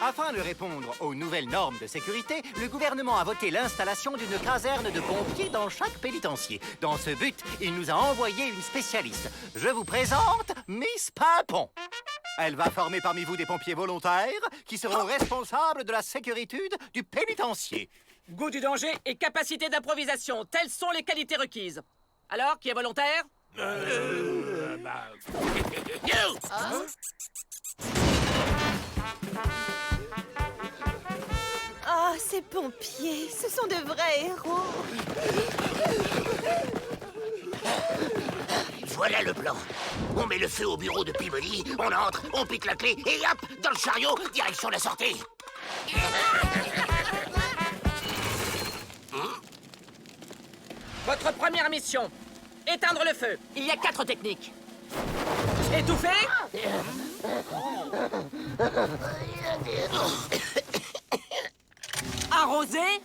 Afin de répondre aux nouvelles normes de sécurité, le gouvernement a voté l'installation d'une caserne de pompiers dans chaque pénitencier. Dans ce but, il nous a envoyé une spécialiste. Je vous présente Miss Pimpon. Elle va former parmi vous des pompiers volontaires qui seront responsables de la sécurité du pénitencier. Goût du danger et capacité d'improvisation, telles sont les qualités requises. Alors, qui est volontaire? Oh, ces pompiers, ce sont de vrais héros. Voilà le plan. On met le feu au bureau de Peabody, on entre, on pique la clé et hop, dans le chariot, direction la sortie. Votre première mission, éteindre le feu. Il y a 4 techniques. Étouffer. Arroser.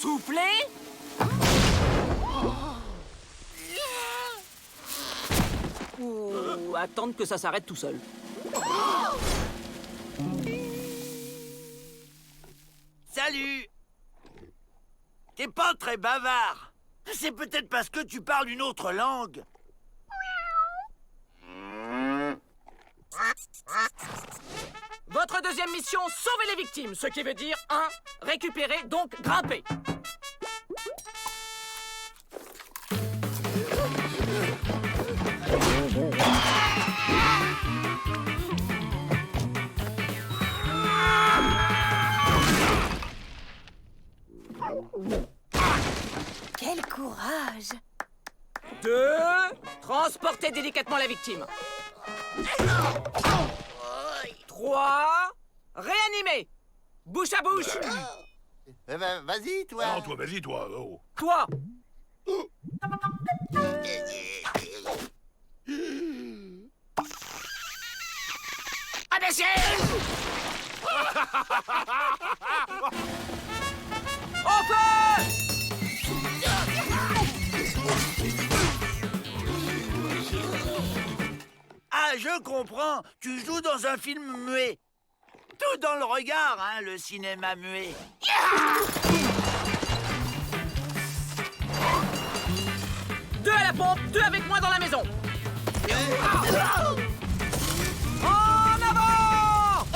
Souffler. Ou attendre que ça s'arrête tout seul. Salut! T'es pas très bavard. C'est peut-être parce que tu parles une autre langue. Votre deuxième mission, sauver les victimes. Ce qui veut dire 1. Récupérer, donc grimper. Quel courage! 2. Transporter délicatement la victime. 3. Réanimer. Bouche à bouche. Vas-y, toi. Non, toi, vas-y, toi. Oh. Toi. Imbécile! Au feu! Ah, je comprends. Tu joues dans un film muet. Tout dans le regard, hein, le cinéma muet. 2 à la pompe, 2 avec moi dans la maison. En avant!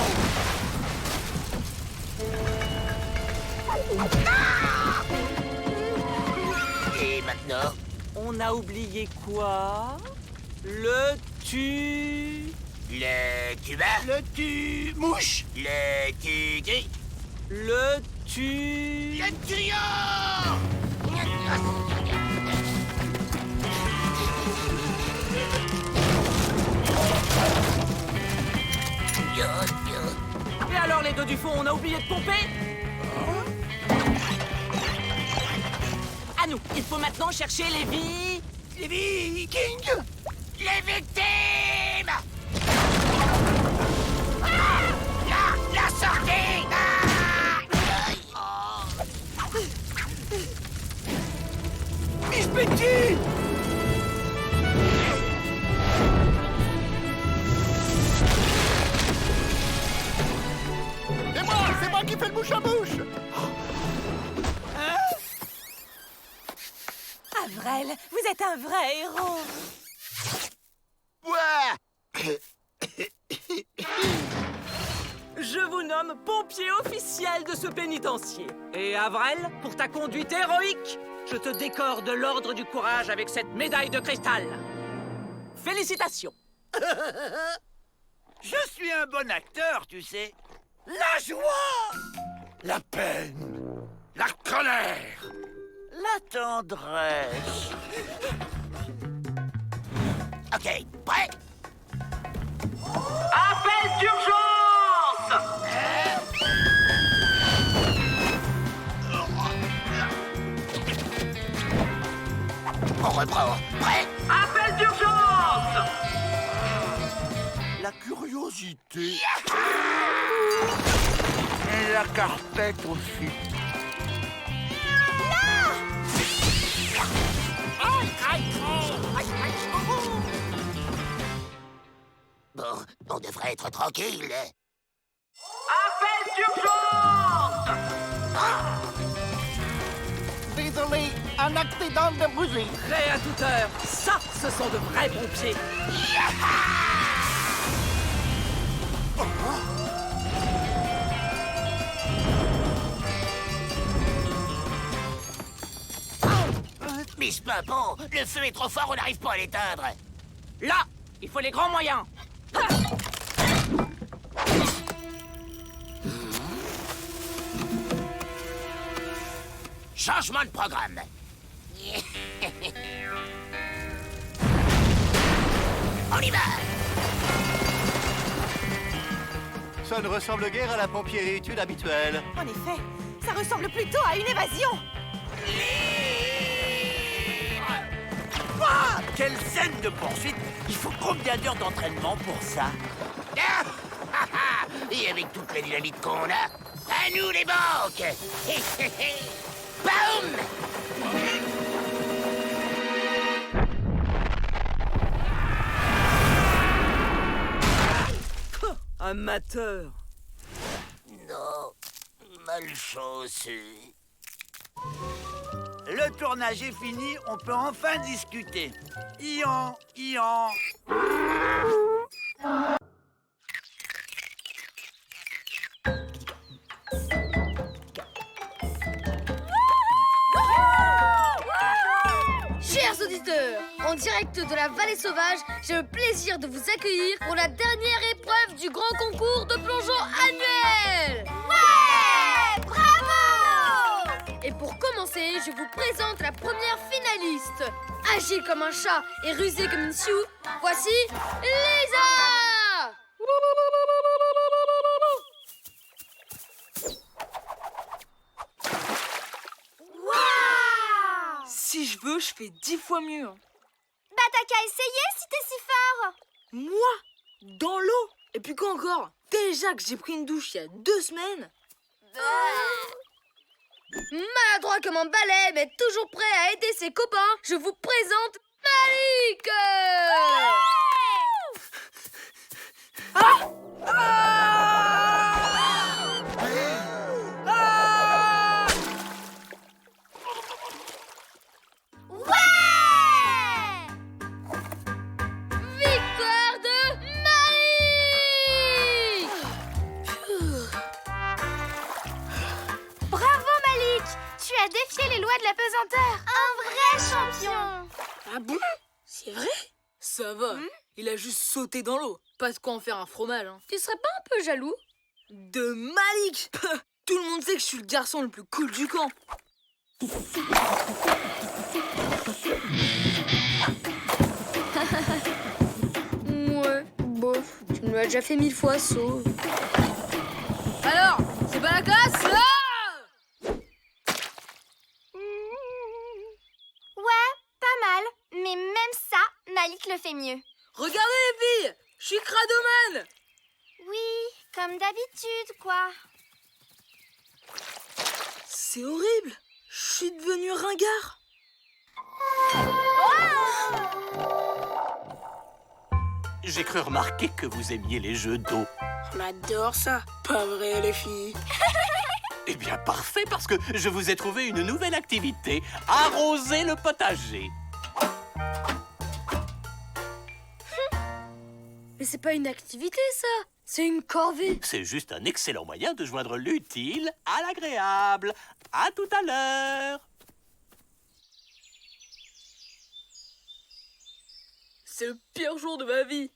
Et maintenant? On a oublié quoi? Le tu... Le tuba? Le tu-mouche. Le tu-gris? Le tu... Le tuyau! Et alors les deux du fond, on a oublié de pomper? À nous, il faut maintenant chercher les vies... Les Vikings. Les victimes! La sortie! Miss Betty. C'est moi qui fais le bouche à bouche. Avrel, vous êtes un vrai héros! Je vous nomme pompier officiel de ce pénitencier. Et Avrel, pour ta conduite héroïque, je te décore de l'ordre du courage avec cette médaille de cristal. Félicitations. Je suis un bon acteur, tu sais. La joie, la peine, la colère, la tendresse. OK, prêt? Appel d'urgence! On reprend. Prêt? Appel d'urgence! La curiosité. Et la carpette aussi. Bon, on devrait être tranquille. Appel d'urgence! Désolé, un accident de brûlé. Prêt à toute heure. Ça, ce sont de vrais pompiers. Miss Pimpon, le feu est trop fort, on n'arrive pas à l'éteindre. Là, il faut les grands moyens. Changement de programme. On y va. Ça ne ressemble guère à la pompiéritude habituelle. En effet, ça ressemble plutôt à une évasion. Ouah, quelle scène de poursuite! Il faut combien d'heures d'entraînement pour ça? Et avec toute la dynamite qu'on a, à nous les banques. Boum. Amateur. Non, malchanceux. Le tournage est fini, on peut enfin discuter. Ian, Ian. Chers auditeurs, en direct de la Vallée Sauvage, j'ai le plaisir de vous accueillir pour la dernière épreuve du grand concours de plongeon annuel. Ouais! Bravo! Et pour commencer, je vous présente la première finaliste. Agile comme un chat et rusée comme une sioux, voici Lisa! Si je veux, je fais 10 fois mieux. Bah t'as qu'à essayer si t'es si fort. Moi? Dans l'eau? Et puis quoi encore? Déjà que j'ai pris une douche il y a 2 semaines. Maladroit comme un balai, mais toujours prêt à aider ses copains, je vous présente Malik! Victoire de Malik! Bravo Malik, tu as défié les lois de la pesanteur. Un vrai champion. Ah bon? C'est vrai? Ça va, il a juste sauté dans l'eau. Pas de quoi en faire un fromage, hein. Tu serais pas un peu jaloux? De Malik! Tout le monde sait que je suis le garçon le plus cool du camp. Ouais, bof, tu me l'as déjà fait 1000 fois, sauve. Alors, c'est pas la classe? Ouais, pas mal. Mais même ça, Malik le fait mieux. Regardez les filles! Je suis cradomane! Oui, comme d'habitude, quoi. C'est horrible! Je suis devenu ringard! J'ai cru remarquer que vous aimiez les jeux d'eau. On adore ça! Pas vrai, les filles? Eh bien, parfait, parce que je vous ai trouvé une nouvelle activité. Arroser le potager. Mais c'est pas une activité, ça. C'est une corvée. C'est juste un excellent moyen de joindre l'utile à l'agréable. À tout à l'heure. C'est le pire jour de ma vie.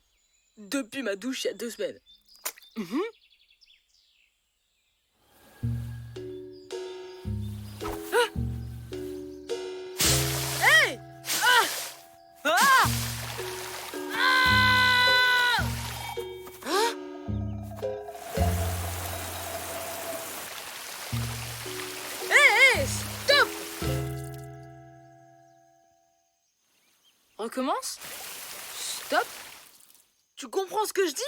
Depuis ma douche il y a 2 semaines. Hey! Ah! Ah! Hey, stop! Recommence? Stop! Tu comprends ce que je dis?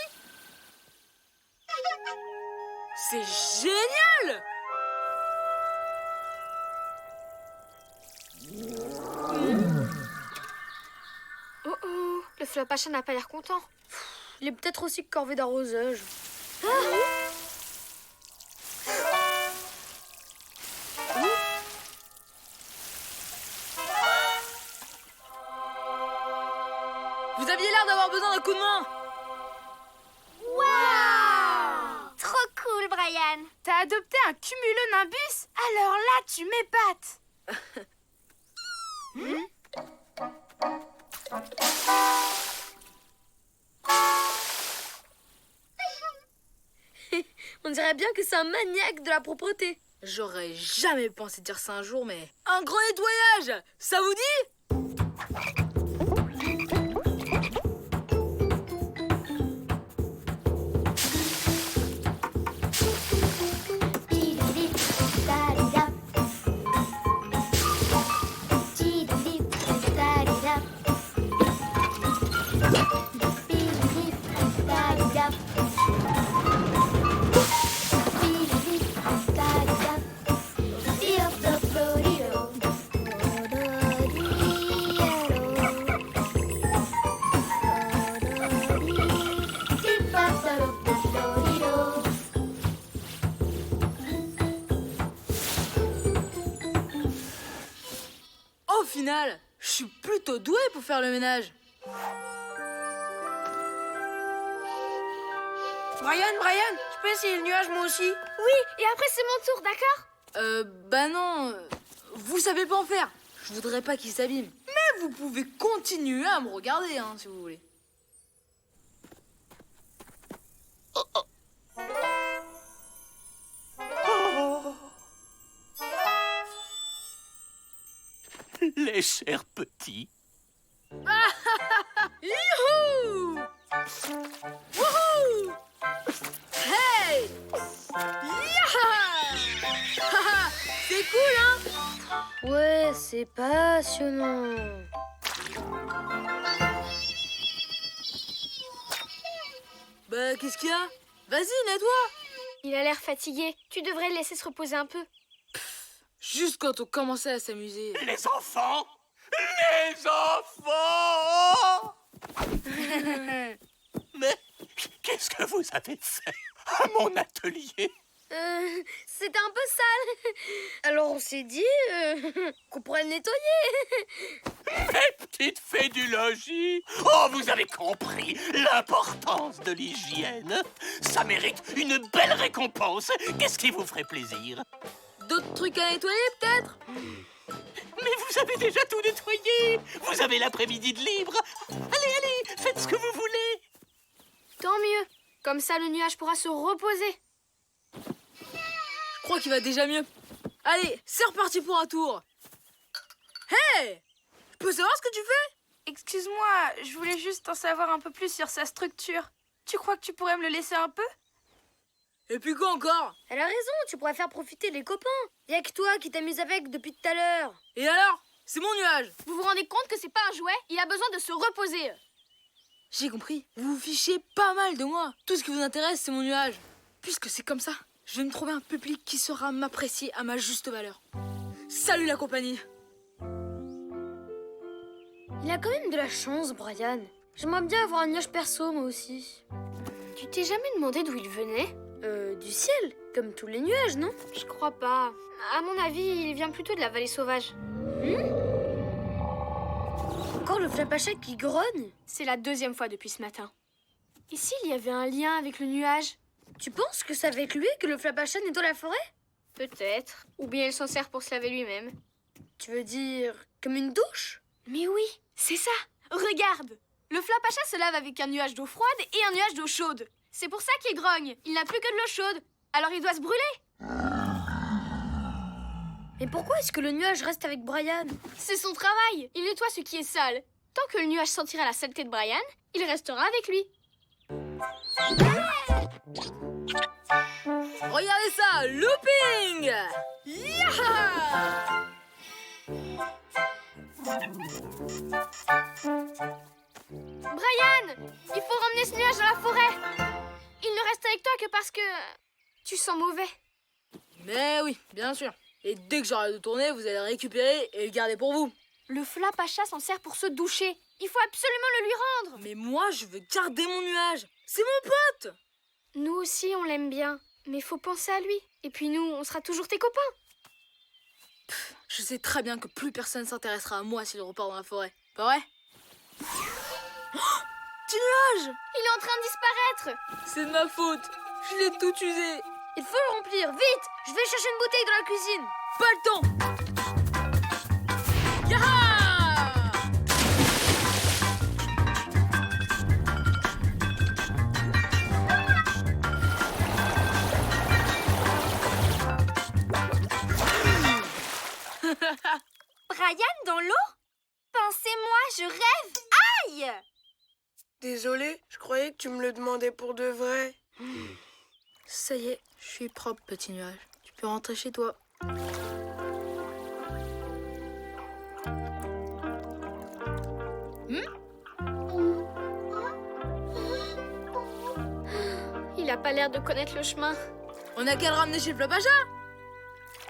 C'est génial! Oh oh, le Flopachin n'a pas l'air content. Il est peut-être aussi corvé d'arrosage. Vous aviez l'air d'avoir besoin d'un coup de main! Waouh! Trop cool, Brian. T'as adopté un cumulonimbus? Alors là, tu m'épates. On dirait bien que c'est un maniaque de la propreté. J'aurais jamais pensé dire ça un jour, mais... Un grand nettoyage! Ça vous dit? Au final, je suis plutôt douée pour faire le ménage. Brian, je peux essayer le nuage moi aussi? Oui, et après c'est mon tour, d'accord? Bah non, vous savez pas en faire. Je voudrais pas qu'il s'abîme. Mais vous pouvez continuer à me regarder, hein, si vous voulez. Les chers petits. Youhou! Wouhou! Hey! Yaha! C'est cool, hein? Ouais, c'est passionnant. Bah, qu'est-ce qu'il y a? Vas-y, nettoie! Il a l'air fatigué. Tu devrais le laisser se reposer un peu. Juste quand on commençait à s'amuser. Les enfants! Les enfants! Mais qu'est-ce que vous avez fait à mon atelier? C'était un peu sale. Alors on s'est dit qu'on pourrait le nettoyer. Mes petites fées du logis! Oh, vous avez compris l'importance de l'hygiène. Ça mérite une belle récompense. Qu'est-ce qui vous ferait plaisir? D'autres trucs à nettoyer, peut-être? Mais vous avez déjà tout nettoyé. Vous avez l'après-midi de libre. Allez, faites ce que vous voulez. Tant mieux. Comme ça, le nuage pourra se reposer. Je crois qu'il va déjà mieux. Allez, c'est reparti pour un tour. Hey! Je peux savoir ce que tu fais? Excuse-moi, je voulais juste en savoir un peu plus sur sa structure. Tu crois que tu pourrais me le laisser un peu? Et puis quoi encore? Elle a raison, tu pourrais faire profiter les copains. Y'a que toi qui t'amuses avec depuis tout à l'heure. Et alors? C'est mon nuage. Vous vous rendez compte que c'est pas un jouet? Il a besoin de se reposer. J'ai compris. Vous vous fichez pas mal de moi. Tout ce qui vous intéresse, c'est mon nuage. Puisque c'est comme ça, je vais me trouver un public qui saura m'apprécier à ma juste valeur. Salut la compagnie. Il a quand même de la chance, Brian. J'aimerais bien avoir un nuage perso, moi aussi. Tu t'es jamais demandé d'où il venait? Du ciel, comme tous les nuages, non? Je crois pas. À mon avis, il vient plutôt de la vallée sauvage. Encore le Flapacha qui grogne? C'est la deuxième fois depuis ce matin. Et s'il y avait un lien avec le nuage? Tu penses que c'est avec lui que le Flapacha nettoie la forêt? Peut-être. Ou bien il s'en sert pour se laver lui-même. Tu veux dire comme une douche? Mais oui, c'est ça. Regarde. Le Flapacha se lave avec un nuage d'eau froide et un nuage d'eau chaude. C'est pour ça qu'il grogne. Il n'a plus que de l'eau chaude. Alors il doit se brûler. Mais pourquoi est-ce que le nuage reste avec Brian? C'est son travail. Il nettoie ce qui est sale. Tant que le nuage sentira la saleté de Brian, il restera avec lui. Regardez ça, looping! Yaha! Brian, il faut ramener ce nuage dans la forêt. Il ne reste avec toi que parce que tu sens mauvais. Mais oui, bien sûr. Et dès que j'arrête de tourner, vous allez le récupérer et le garder pour vous. Le Flapacha s'en sert pour se doucher. Il faut absolument le lui rendre. Mais moi, je veux garder mon nuage. C'est mon pote. Nous aussi, on l'aime bien. Mais faut penser à lui. Et puis nous, on sera toujours tes copains. Je sais très bien que plus personne s'intéressera à moi s'il repart dans la forêt. Pas vrai? Oh, petit nuage! Il est en train de disparaître. C'est de ma faute. Je l'ai tout usé. Il faut le remplir, vite! Je vais chercher une bouteille dans la cuisine. Pas le temps. Yaha! aille! Désolé, je croyais que tu me le demandais pour de vrai. Ça y est, je suis propre, petit nuage. Tu peux rentrer chez toi. Il a pas l'air de connaître le chemin. On a qu'à le ramener chez le Flapacha.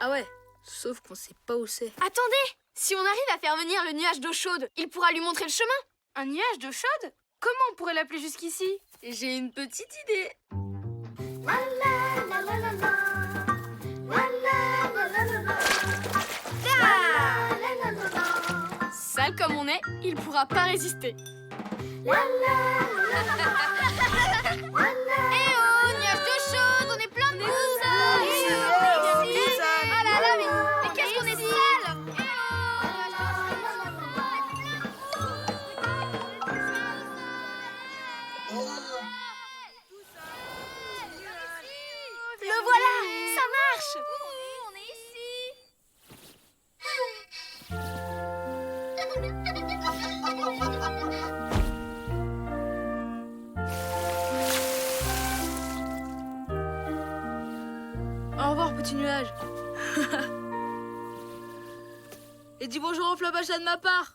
Ah ouais, sauf qu'on sait pas où c'est. Attendez! Si on arrive à faire venir le nuage d'eau chaude, il pourra lui montrer le chemin. Un nuage d'eau chaude? Comment on pourrait l'appeler jusqu'ici? J'ai une petite idée. Sale comme on est, il pourra pas résister. Eh oh, nuage d'eau chaude, on est plein de boue. Oh là là, mais qu'est-ce qu'on est sale. Le voilà, ça marche. On est ici. Au revoir, petit nuage. Et dis bonjour au Flapacha de ma part.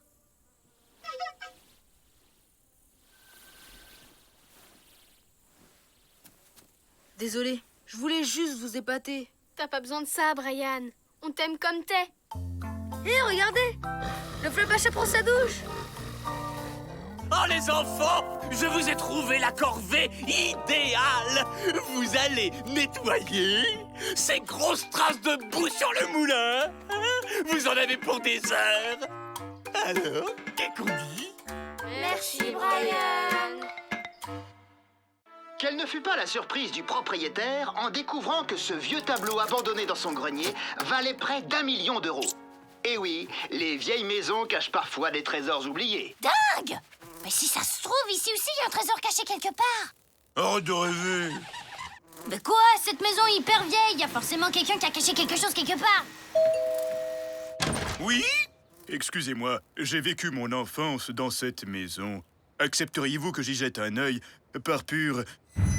Désolé, je voulais juste vous épater. T'as pas besoin de ça, Brian. On t'aime comme t'es. Hé, regardez! Le Flapacha prend sa douche! Oh les enfants, je vous ai trouvé la corvée idéale. Vous allez nettoyer ces grosses traces de boue sur le moulin. Vous en avez pour des heures. Alors, qu'est-ce qu'on dit? Merci, Brian. Quelle ne fut pas la surprise du propriétaire en découvrant que ce vieux tableau abandonné dans son grenier valait près d'1 million d'euros. Et oui, les vieilles maisons cachent parfois des trésors oubliés. Dingue! Mais si ça se trouve, ici aussi, il y a un trésor caché quelque part. Arrête de rêver. Mais quoi? Cette maison est hyper vieille. Il y a forcément quelqu'un qui a caché quelque chose quelque part. Oui? Excusez-moi, j'ai vécu mon enfance dans cette maison. Accepteriez-vous que j'y jette un œil par pure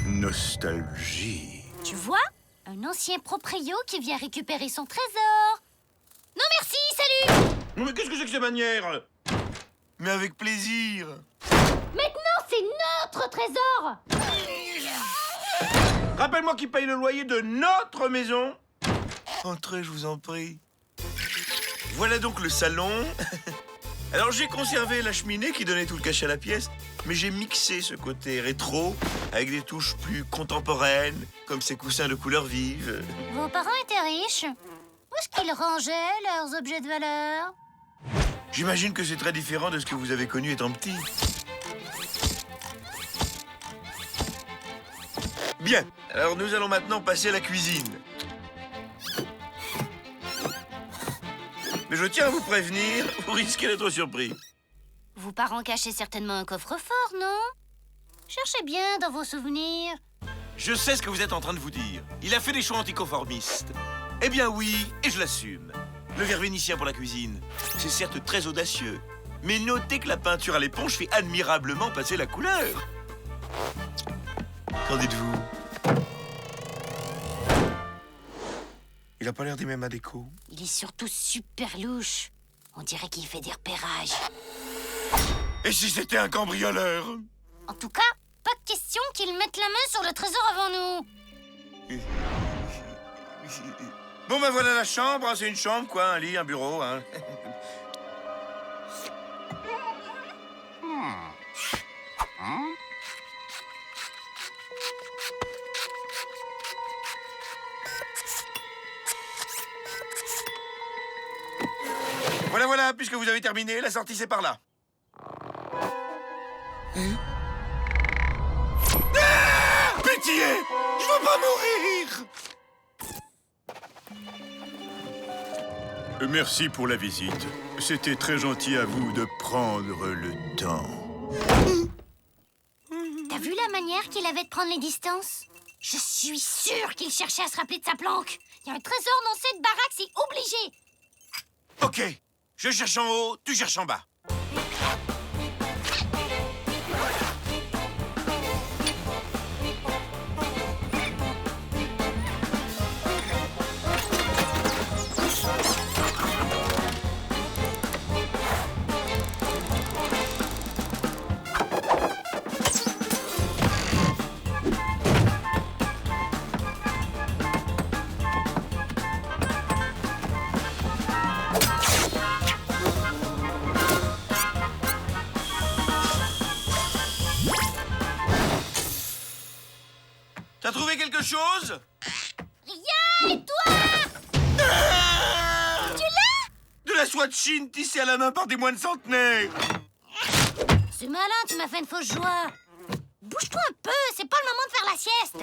nostalgie? Tu vois? Un ancien proprio qui vient récupérer son trésor. Non merci, salut! Mais qu'est-ce que c'est que ces manières? Mais avec plaisir. Maintenant, c'est notre trésor! Rappelle-moi qui paye le loyer de notre maison. Entrez, je vous en prie. Voilà donc le salon. Alors j'ai conservé la cheminée qui donnait tout le cachet à la pièce, mais j'ai mixé ce côté rétro avec des touches plus contemporaines, comme ces coussins de couleurs vives. Vos parents étaient riches. Où est-ce qu'ils rangeaient leurs objets de valeur? J'imagine que c'est très différent de ce que vous avez connu étant petit. Bien, alors nous allons maintenant passer à la cuisine. Mais je tiens à vous prévenir, vous risquez d'être surpris. Vos parents cachaient certainement un coffre-fort, non? Cherchez bien dans vos souvenirs. Je sais ce que vous êtes en train de vous dire. Il a fait des choix anticonformistes. Eh bien oui, et je l'assume. Le verre vénitien pour la cuisine, c'est certes très audacieux, mais notez que la peinture à l'éponge fait admirablement passer la couleur. Qu'en dites-vous? Il a pas l'air d'aimer ma déco. Il est surtout super louche. On dirait qu'il fait des repérages. Et si c'était un cambrioleur? En tout cas, pas de question qu'il mette la main sur le trésor avant nous. Bon ben voilà la chambre, hein, c'est une chambre quoi, un lit, un bureau, hein. Voilà, puisque vous avez terminé, la sortie c'est par là. Ah, pitié! Je veux pas mourir! Merci pour la visite. C'était très gentil à vous de prendre le temps. T'as vu la manière qu'il avait de prendre les distances? Je suis sûre qu'il cherchait à se rappeler de sa planque. Il y a un trésor dans cette baraque, c'est obligé. Ok, je cherche en haut, tu cherches en bas. chose? Rien, et toi? Ah! Tu l'as? De la soie de Chine tissée à la main par des moines centenaires. C'est malin, tu m'as fait une fausse joie. Bouge-toi un peu, c'est pas le moment de faire la sieste.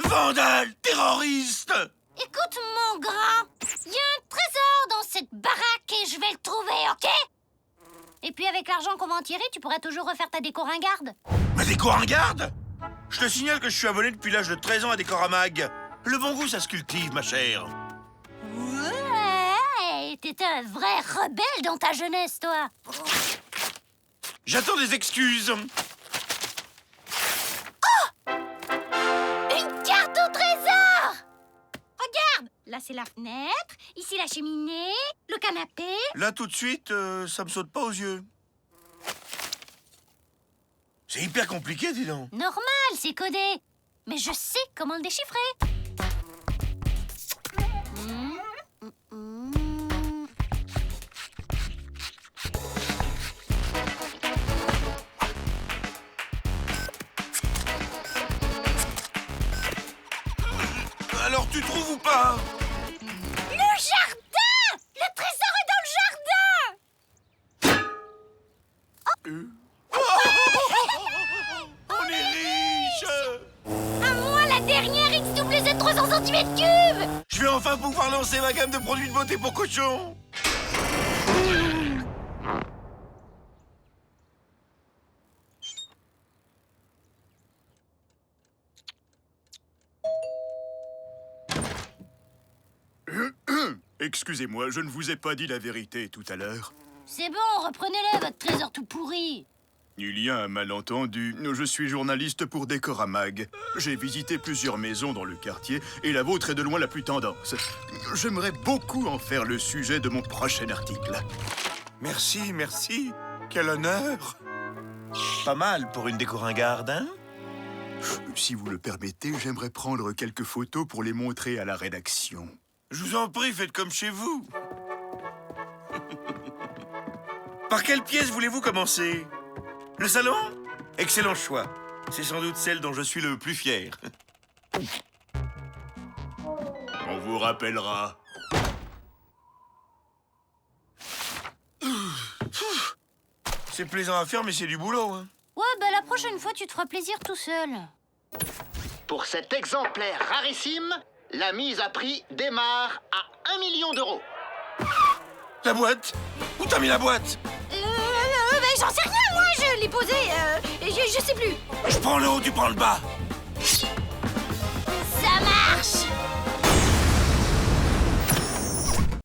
Vandale, terroriste. Écoute, mon grand, il y a un trésor dans cette baraque et je vais le trouver, ok? Et puis avec l'argent qu'on va en tirer, tu pourras toujours refaire ta déco ringarde. Ma déco ringarde? Je te signale que je suis abonné depuis l'âge de 13 ans à Décoramag. Le bon goût, ça se cultive, ma chère. Ouais, t'étais un vrai rebelle dans ta jeunesse, toi. J'attends des excuses. Une carte au trésor! Regarde, là c'est la fenêtre, ici la cheminée, le canapé. Là, tout de suite, ça me saute pas aux yeux. C'est hyper compliqué, dis donc. Normal, c'est codé. Mais je sais comment le déchiffrer. Alors, tu trouves ou pas? Le jardin! Le trésor est dans le jardin! On est riche! À moi, la dernière XWZ 300 cm3! Je vais enfin pouvoir lancer ma gamme de produits de beauté pour cochons. Excusez-moi, je ne vous ai pas dit la vérité tout à l'heure. C'est bon, reprenez-le, votre trésor tout pourri. Il y a un malentendu. Je suis journaliste pour Décoramag. J'ai visité plusieurs maisons dans le quartier et la vôtre est de loin la plus tendance. J'aimerais beaucoup en faire le sujet de mon prochain article. Merci, merci. Quel honneur. Pas mal pour une déco ringarde, hein? Si vous le permettez, j'aimerais prendre quelques photos pour les montrer à la rédaction. Je vous en prie, faites comme chez vous. Par quelle pièce voulez-vous commencer? Le salon? Excellent choix. C'est sans doute celle dont je suis le plus fier. On vous rappellera. C'est plaisant à faire, mais c'est du boulot, hein. Ouais, bah la prochaine fois, tu te feras plaisir tout seul. Pour cet exemplaire rarissime, la mise à prix démarre à 1 million d'euros. La boîte? Où t'as mis la boîte? J'en sais rien, moi, je l'ai posé, je sais plus. Je prends le haut, tu prends le bas. Ça marche!